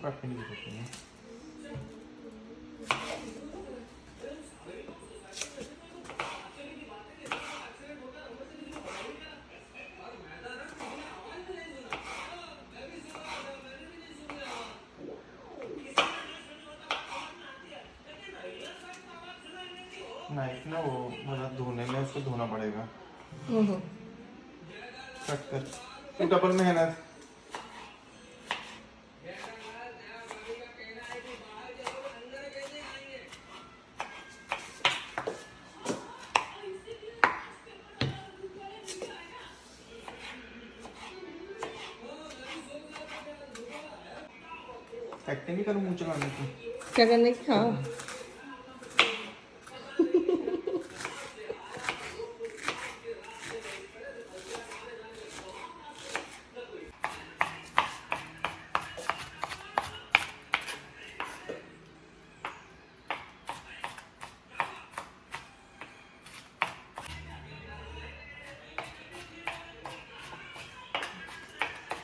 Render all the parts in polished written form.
काटने की जरूरत नहीं है। नाइफ ना वो मतलब धोने में उसको धोना पड़ेगा। कट कर तू डबल मेहनत। एक्टिंग ही करूँ मुँह चलाने की। क्या करने की? हाँ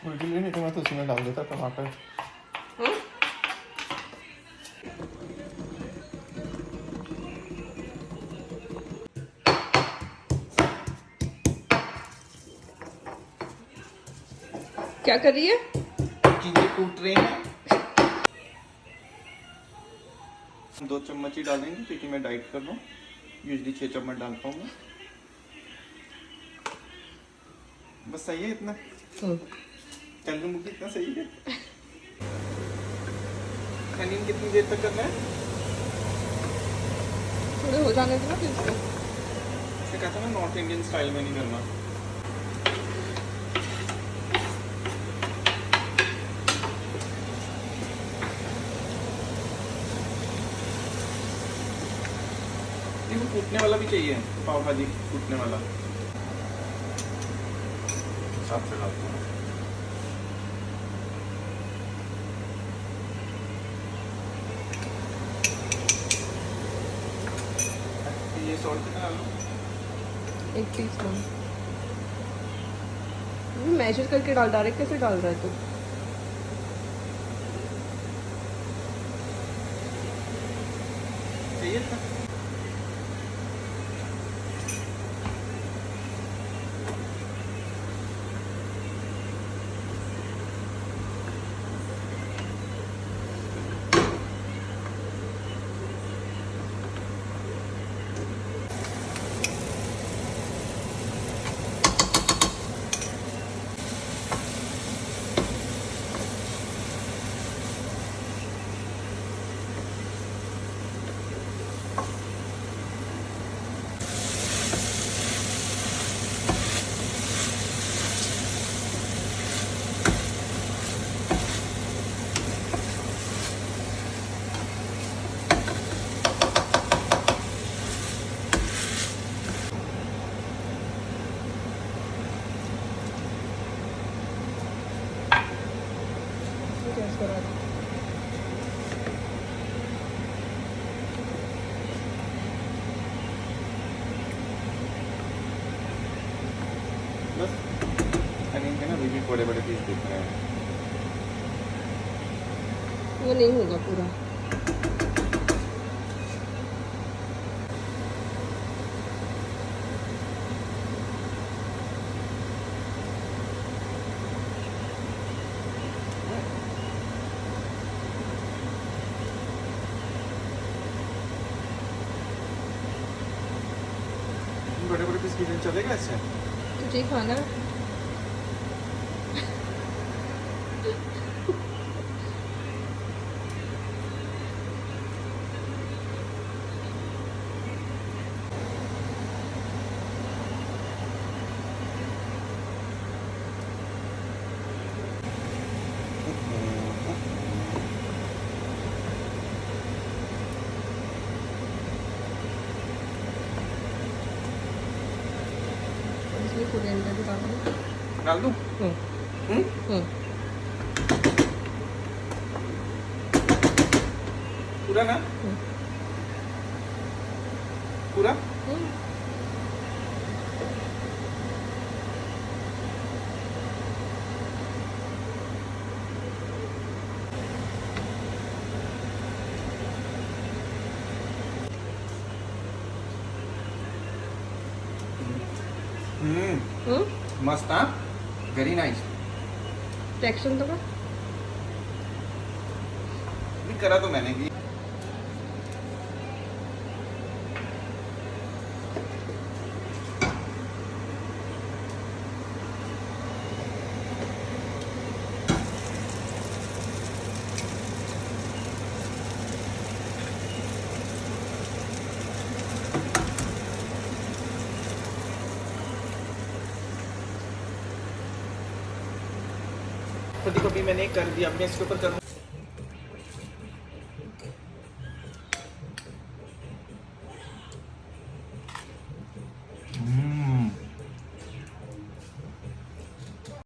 उल्टी नहीं तो मैं तो उसमें डाल देता टमाटर। क्या कर रही है? चीजें कूट रहे हैं। 2 चम्मच ही डालेंगे क्योंकि मैं डाइट कर रहा हूँ। यूजली 6 चम्मच डालता हूँ मैं। बस सही है इतना। चंद्रमुखी इतना सही है। हनीम कितनी देर तक करना है? थोड़े हो जाने दो ना फिर इसको। इसे कहता है ना नॉर्थ इंडियन स्टाइल में नहीं करना। इसको कूटने वाला भी चाहिए, पाव भाजी कूटने वाला। साथ से डालता हूँ। ये सॉल्ट कितना डालूं? 1 टीस्पून। मैशर करके डाल, डायरेक्ट कैसे डाल रहा है तू? चाहिए था। गैस करा दो। बस हनीम के ना बीच में बड़े-बड़े पीस दिख रहे हैं। वो नहीं होगा पूरा। बड़े-बड़े पीस कितने चलेगा इससे? तुझे ही खाना है। इसमें कोरिएंडर भी डाल दो। डाल दूं? पूरा ना? पूरा? मस्त हाँ, वेरी नाइस। टेक्सचर तो का नहीं करा तो मैंने भी। कभी कभी मैंने कर दिया, अब मैं इसके ऊपर करूँ।